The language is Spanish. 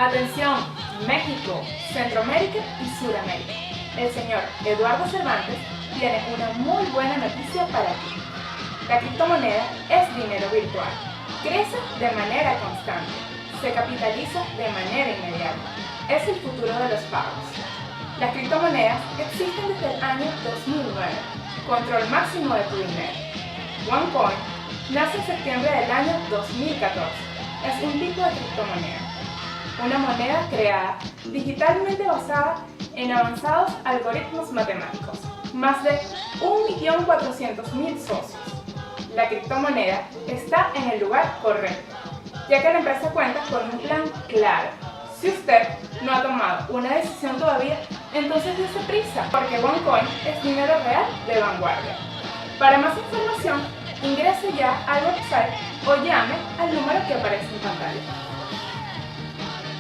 Atención, México, Centroamérica y Sudamérica. El señor Eduardo Cervantes tiene una muy buena noticia para ti. La criptomoneda es dinero virtual. Crece de manera constante. Se capitaliza de manera inmediata. Es el futuro de los pagos. Las criptomonedas existen desde el año 2009. Control máximo de tu dinero. OneCoin nace en septiembre del año 2014. Es un tipo de criptomoneda. Una moneda creada digitalmente basada en avanzados algoritmos matemáticos. Más de 1.400.000 socios. La criptomoneda está en el lugar correcto, ya que la empresa cuenta con un plan claro. Si usted no ha tomado una decisión todavía, entonces dése prisa, porque OneCoin es dinero real de vanguardia. Para más información, ingrese ya al website o llame al número que aparece en pantalla.